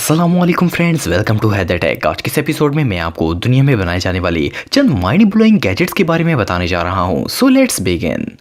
अस्सलामुअलैकुम friends, welcome to Haider Tech. आज के इस एपिसोड में मैं आपको दुनिया में बनाए जाने वाले चंद माइंड ब्लोइंग गैजेट्स के बारे में बताने जा रहा हूं। So let's begin.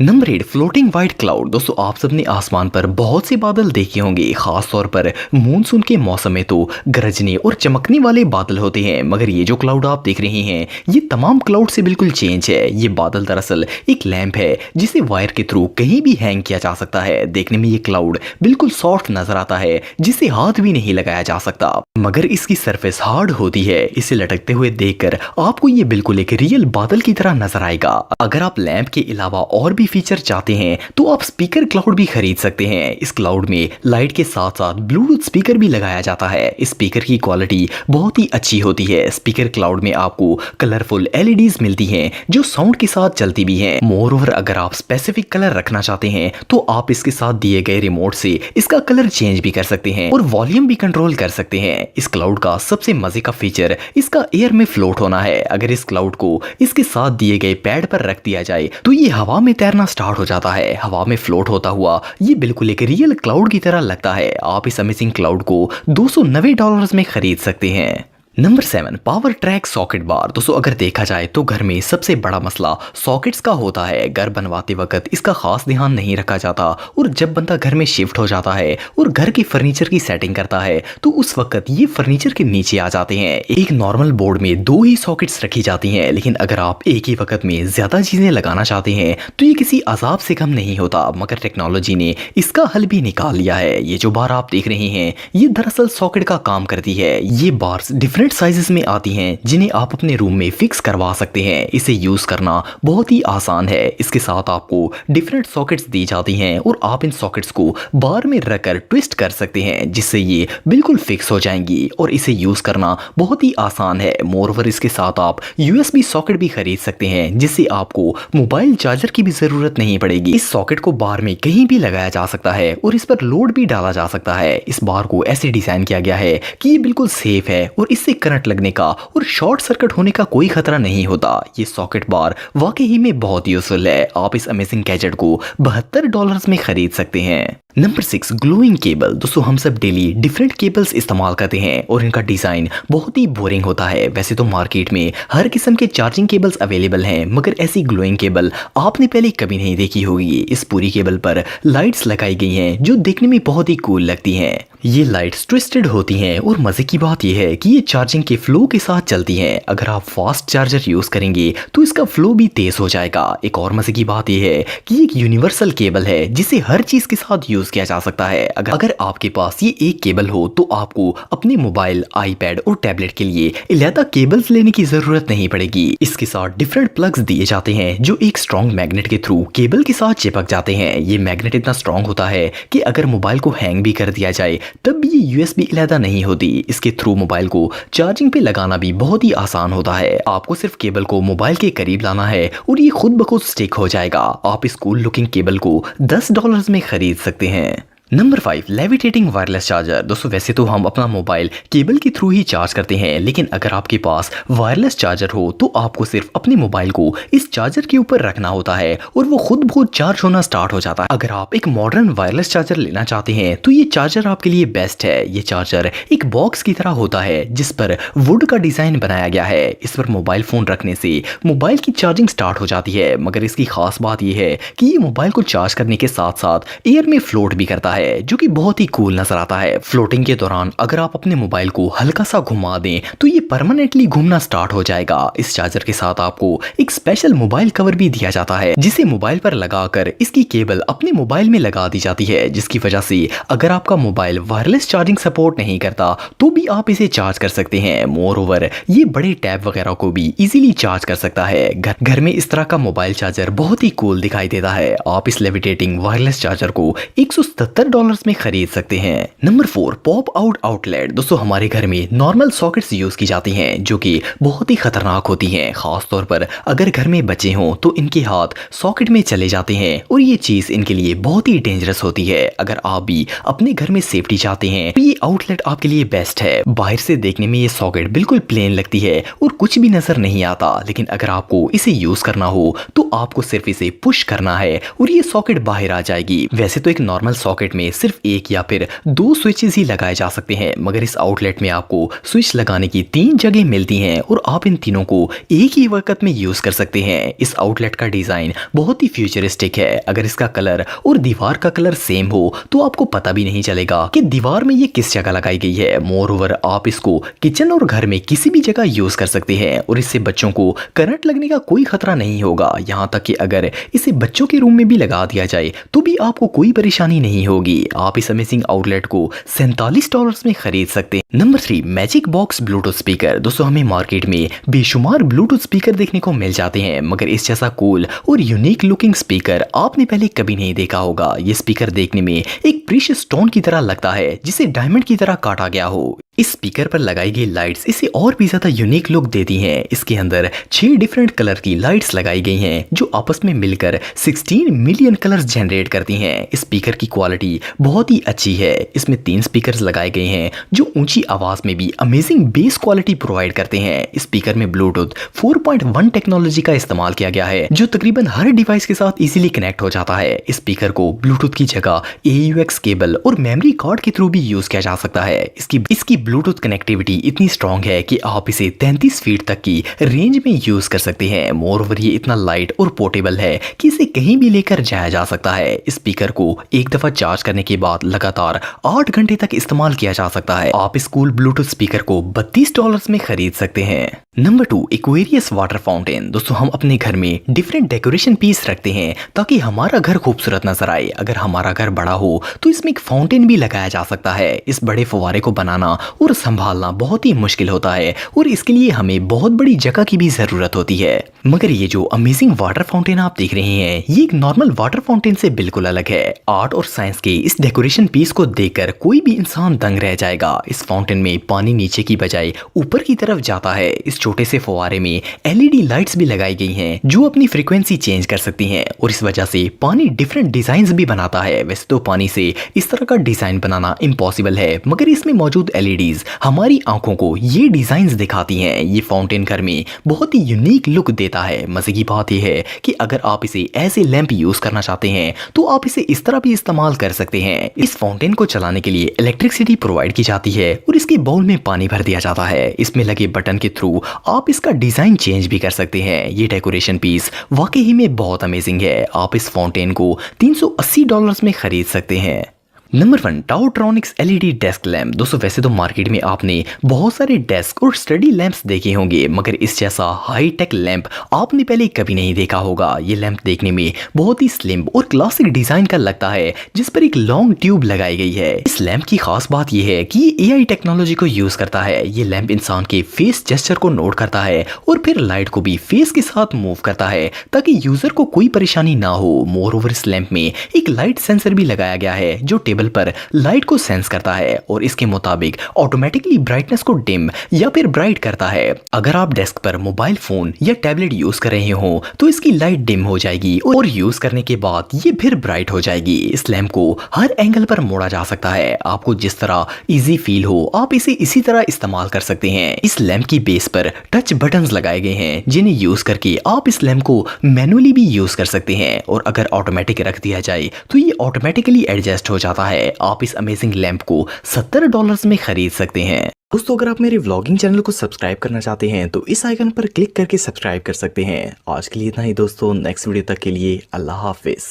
Number 8, floating white cloud. दोस्तों, आप सबने आसमान पर बहुत से बादल देखे होंगे। खास तौर पर मानसून के मौसम में तो गरजने और चमकने वाले बादल होते हैं, मगर ये जो क्लाउड आप देख रहे हैं ये तमाम क्लाउड से बिल्कुल चेंज है। ये बादल दरअसल एक लैंप है जिसे वायर के थ्रू कहीं भी हैंग किया जा सकता है। देखने में ये क्लाउड बिल्कुल सॉफ्ट नजर आता है, जिसे हाथ भी नहीं लगाया जा सकता, मगर इसकी सरफेस हार्ड होती है। इसे लटकते हुए देखकर आपको ये बिल्कुल एक रियल बादल की तरह नजर आएगा। अगर आप लैंप के अलावा और भी फीचर चाहते हैं तो आप स्पीकर क्लाउड भी खरीद सकते हैं। इस क्लाउड में लाइट के साथ साथ ब्लूटूथ स्पीकर भी लगाया जाता है। इस स्पीकर की क्वालिटी बहुत ही अच्छी होती है। स्पीकर क्लाउड में आपको कलरफुल एलईडीज मिलती हैं जो साउंड के साथ चलती भी हैं। मोर ओवर, अगर आप स्पेसिफिक कलर रखना चाहते हैं तो आप इसके साथ दिए गए रिमोट से इसका कलर चेंज भी कर सकते हैं और वॉल्यूम भी कंट्रोल कर सकते हैं। इस क्लाउड का सबसे मजे का फीचर इसका एयर में फ्लोट होना है। अगर इस क्लाउड को इसके साथ दिए गए पैड पर रख दिया जाए तो ये हवा में तैरना स्टार्ट हो जाता है। हवा में फ्लोट होता हुआ ये बिल्कुल एक रियल क्लाउड की तरह लगता है। आप इस अमेजिंग क्लाउड को $290 में खरीद सकते हैं। नंबर 7, पावर ट्रैक सॉकेट बार। दोस्तों, अगर देखा जाए तो घर में सबसे बड़ा मसला सॉकेट्स का होता है। घर बनवाते वक्त इसका खास ध्यान नहीं रखा जाता और जब बंदा घर में शिफ्ट हो जाता है और घर के फर्नीचर की सेटिंग करता है तो उस वक्त ये फर्नीचर के नीचे आ जाते हैं। एक नॉर्मल बोर्ड में 2 ही सॉकेट्स रखी जाती हैं, लेकिन अगर आप एक ही वक्त में ज्यादा चीजें लगाना चाहते हैं तो ये किसी अजाब से कम नहीं होता। मगर टेक्नोलॉजी ने इसका हल भी निकाल लिया है। ये जो बार आप देख रहे हैं ये दरअसल सॉकेट का काम करती है। ये बार्स डिफरेंट साइजेस में आती हैं जिन्हें आप अपने रूम में फिक्स करवा सकते हैं। इसे यूज करना बहुत ही आसान है। इसके साथ आपको डिफरेंट सॉकेट्स दी जाती हैं और आप इन सॉकेट्स को बार में रखकर ट्विस्ट कर सकते हैं जिससे ये बिल्कुल फिक्स हो जाएंगी और इसे यूज करना बहुत ही आसान है। मोरओवर, इसके साथ आप यूएसबी सॉकेट भी खरीद सकते हैं जिससे आपको मोबाइल चार्जर की भी जरूरत नहीं पड़ेगी। इस सॉकेट को बार में कहीं भी लगाया जा सकता है और इस पर लोड भी डाला जा सकता है। इस बार को ऐसे डिजाइन किया गया है कि ये बिल्कुल सेफ है और इससे करंट लगने का और शॉर्ट सर्किट होने का कोई खतरा नहीं होता। ये सॉकेट बार वाकई में बहुत यूजफुल है। आप इस अमेजिंग गैजेट को $72 में खरीद सकते हैं। Number 6, glowing cable. दोस्तों, हम सब डेली डिफरेंट केबल्स इस्तेमाल करते हैं और इनका डिजाइन बहुत ही बोरिंग होता है। वैसे तो मार्केट में हर किस्म के चार्जिंग केबल्स अवेलेबल हैं, मगर ऐसी ग्लोइंग केबल आपने पहले कभी नहीं देखी होगी। इस पूरी केबल पर लाइट्स लगाई गई हैं जो देखने में बहुत ही कूल लगती हैं। ये लाइट्स ट्विस्टेड होती हैं और मजे की बात यह है कि ये चार्जिंग के फ्लो के साथ चलती हैं। अगर आप फास्ट चार्जर यूज करेंगे तो इसका फ्लो भी तेज हो जाएगा। एक और मजे की बात यह है कि ये एक यूनिवर्सल केबल है जिसे हर चीज के साथ यूज किया जा सकता है। अगर आपके पास ये एक केबल हो तो आपको अपने मोबाइल, आईपैड और टैबलेट के लिए अलग केबल्स लेने की जरूरत नहीं पड़ेगी। इसके साथ डिफरेंट प्लग्स दिए जाते हैं जो एक स्ट्रॉन्ग मैग्नेट के थ्रू केबल के साथ चिपक जाते हैं। ये मैग्नेट इतना स्ट्रॉन्ग होता है कि अगर मोबाइल को हैंग भी कर दिया जाए तब भी ये यूएसबी अलग नहीं होती। इसके थ्रू मोबाइल को चार्जिंग पे लगाना भी बहुत ही आसान होता है। आपको सिर्फ केबल को मोबाइल के करीब लाना है और ये खुद ब खुद स्टिक हो जाएगा। आप इस कूल लुकिंग केबल को $10 में खरीद सकते हैं। Number 5, levitating wireless charger. दोस्तों, वैसे तो हम अपना मोबाइल केबल के थ्रू ही चार्ज करते हैं, लेकिन अगर आपके पास वायरलेस चार्जर हो तो आपको सिर्फ अपने मोबाइल को इस चार्जर के ऊपर रखना होता है और वो खुद ब खुद चार्ज होना स्टार्ट हो जाता है। अगर आप एक मॉडर्न वायरलेस चार्जर लेना चाहते हैं तो ये चार्जर आपके लिए बेस्ट है। ये चार्जर एक बॉक्स की तरह होता है जिस पर वुड का डिजाइन बनाया गया है। इस पर मोबाइल फोन रखने से मोबाइल की चार्जिंग स्टार्ट हो जाती है, मगर इसकी खास बात यह है कि ये मोबाइल को चार्ज करने के साथ साथ एयर में फ्लोट भी करता है जो कि बहुत ही कूल नजर आता है। फ्लोटिंग के दौरान अगर आप अपने मोबाइल को हल्का सा घुमा दें तो ये परमानेंटली घूमना स्टार्ट हो जाएगा। इस चार्जर के साथ आपको एक स्पेशल मोबाइल कवर भी दिया जाता है जिसे मोबाइल पर लगाकर इसकी केबल अपने मोबाइल में लगा दी जाती है, जिसकी वजह से अगर आपका मोबाइल वायरलेस चार्जिंग सपोर्ट नहीं करता तो भी आप इसे चार्ज कर सकते हैं। मोर ओवर, ये बड़े टैब वगैरह को भी इजीली चार्ज कर सकता है। घर में इस तरह का मोबाइल चार्जर बहुत ही कूल दिखाई देता है। आप इस लेविटेटिंग वायरलेस चार्जर को $70 में खरीद सकते हैं। Number 4 pop out outlet. दोस्तों हमारे घर में नॉर्मल सॉकेट्स यूज की जाती हैं जो कि बहुत ही खतरनाक होती हैं, खास तौर पर अगर घर में बच्चे हों तो इनके हाथ सॉकेट में चले जाते हैं और ये चीज इनके लिए बहुत ही डेंजरस होती है। अगर आप भी अपने घर में सेफ्टी चाहते हैं तो ये आउटलेट आपके लिए बेस्ट है। बाहर से देखने में ये सॉकेट बिल्कुल प्लेन लगती है और कुछ भी नजर नहीं आता, लेकिन अगर आपको इसे यूज करना हो तो आपको सिर्फ इसे पुश करना है और ये सॉकेट बाहर आ जाएगी। वैसे तो एक नॉर्मल सॉकेट में सिर्फ एक या फिर 2 स्विचेस ही लगाए जा सकते हैं, मगर इस आउटलेट में आपको स्विच लगाने की 3 जगह मिलती हैं और आप इन तीनों को एक ही वक्त में यूज कर सकते हैं। इस आउटलेट का डिजाइन बहुत ही फ्यूचरिस्टिक है। अगर इसका कलर और दीवार का कलर सेम हो तो आपको पता भी नहीं चलेगा कि दीवार में ये किस जगह लगाई गई है। मोर ओवर आप इसको किचन और घर में किसी भी जगह यूज कर सकते हैं और इससे बच्चों को करंट लगने का कोई खतरा नहीं होगा। यहाँ तक कि अगर इसे बच्चों के रूम में भी लगा दिया जाए तो भी आपको कोई परेशानी नहीं होगी। आप इस अमेजिंग आउटलेट को $47 में खरीद सकते हैं। Number 3 magic box Bluetooth speaker. दोस्तों हमें मार्केट में बेशुमार ब्लूटूथ स्पीकर देखने को मिल जाते हैं, मगर इस जैसा कूल और यूनिक लुकिंग स्पीकर आपने पहले कभी नहीं देखा होगा। ये स्पीकर देखने में एक प्रीशियस स्टोन की तरह लगता है जिसे डायमंड की तरह काटा गया हो। इस स्पीकर पर लगाई गई लाइट्स इसे और भी ज्यादा यूनिक लुक देती हैं। इसके अंदर 6 डिफरेंट कलर की लाइट्स लगाई गई हैं जो आपस में मिलकर 16 मिलियन कलर्स जनरेट करती हैं। इस स्पीकर की क्वालिटी बहुत ही अच्छी है। इसमें 3 स्पीकर्स लगाए गए हैं जो ऊंची आवाज में भी अमेजिंग बेस क्वालिटी प्रोवाइड करते हैं। इस स्पीकर में ब्लूटूथ 4.1 टेक्नोलॉजी का इस्तेमाल किया गया है जो तकरीबन हर डिवाइस के साथ इजीली कनेक्ट हो जाता है। इस स्पीकर को ब्लूटूथ की जगह AUX केबल और मेमोरी कार्ड के थ्रू भी यूज किया जा सकता है। इसकी ब्लूटूथ कनेक्टिविटी इतनी स्ट्रॉन्ग है कि आप इसे 33 फीट तक की रेंज में यूज कर सकते हैं। मोर ओवर ये इतना लाइट और पोर्टेबल है कि इसे कहीं भी लेकर जाया जा सकता है। इस स्पीकर को एक दफा चार्ज करने के बाद लगातार 8 घंटे तक इस्तेमाल किया जा सकता है। आप इस कूल ब्लूटूथ स्पीकर को $32 में खरीद सकते हैं। Number 2 Aquarius water fountain. दोस्तों हम अपने घर में डिफरेंट डेकोरेशन पीस रखते हैं ताकि हमारा घर खूबसूरत नजर आए। अगर हमारा घर बड़ा हो तो इसमें एक फाउंटेन भी लगाया जा सकता है। इस बड़े फव्वारे को बनाना और संभालना बहुत ही मुश्किल होता है और इसके लिए हमें बहुत बड़ी जगह की भी जरूरत होती है। मगर ये जो अमेजिंग वाटर फाउंटेन आप देख रहे हैं ये एक नॉर्मल वाटर फाउंटेन से बिल्कुल अलग है। आर्ट और साइंस के इस डेकोरेशन पीस को देखकर कोई भी इंसान दंग रह जाएगा। इस फाउंटेन में पानी नीचे की बजाय ऊपर की तरफ जाता है। इस छोटे से फव्वारे में LED लाइट्स भी लगाई गई हैं जो अपनी फ्रीक्वेंसी चेंज कर सकती हैं और इस वजह से पानी डिफरेंट डिजाइन भी बनाता है। वैसे तो पानी से इस तरह का डिजाइन बनाना इम्पॉसिबल है, मगर इसमें मौजूद LEDs हमारी आंखों को ये डिजाइन्स दिखाती हैं। ये फाउंटेन घर में बहुत ही यूनिक लुक देता है। मजे की बात यह है कि अगर आप इसे ऐसे लैंप यूज करना चाहते हैं तो आप इसे इस तरह भी इस्तेमाल कर सकते हैं। इस फाउंटेन को चलाने के लिए इलेक्ट्रिसिटी प्रोवाइड की जाती है और इसके बाउल में पानी भर दिया जाता है। इसमें लगे बटन के थ्रू आप इसका डिजाइन चेंज भी कर सकते हैं। ये डेकोरेशन पीस वाकई ही में बहुत अमेजिंग है। आप इस फाउंटेन को $380 में खरीद सकते हैं। Number 1 टाउट्रॉनिक्स LED desk lamp. दोस्तों वैसे तो मार्केट में आपने बहुत सारे डेस्क और स्टडी लैंप्स देखे होंगे, मगर इस जैसा हाई टेक लैंप आपने पहले कभी नहीं देखा होगा। ये लैंप देखने में बहुत ही स्लिम और क्लासिक डिजाइन का लगता है जिस पर एक लॉन्ग ट्यूब लगाई गई है। इस लैंप की खास बात यह है कि ये AI टेक्नोलॉजी को यूज करता है। ये लैंप इंसान के फेस जेस्चर को नोट करता है और फिर लाइट को भी फेस के साथ मूव करता है ताकि यूजर को कोई परेशानी ना हो। मोर ओवर इस लैंप में एक लाइट सेंसर भी लगाया गया है जो टेबल पर लाइट को सेंस करता है और इसके मुताबिक ऑटोमेटिकली ब्राइटनेस को डिम या फिर ब्राइट करता है। अगर आप डेस्क पर मोबाइल फोन या टैबलेट यूज कर रहे हो तो इसकी लाइट डिम हो जाएगी और यूज करने के बाद ये फिर ब्राइट हो जाएगी। इस लैंप को हर एंगल पर मोड़ा जा सकता है। आपको जिस तरह इजी फील हो आप इसे इसी तरह इस्तेमाल कर सकते हैं। इस लैंप की बेस पर टच बटन्स लगाए गए हैं जिन्हें यूज करके आप इस लैंप को मैनुअली भी यूज कर सकते हैं और अगर ऑटोमेटिक रख दिया जाए तो ये ऑटोमेटिकली एडजस्ट हो जाता है। आप इस अमेजिंग लैंप को $70 में खरीद सकते हैं। दोस्तों अगर आप मेरे व्लॉगिंग चैनल को सब्सक्राइब करना चाहते हैं तो इस आइकन पर क्लिक करके सब्सक्राइब कर सकते हैं। आज के लिए इतना ही दोस्तों, नेक्स्ट वीडियो तक के लिए अल्लाह हाफिज।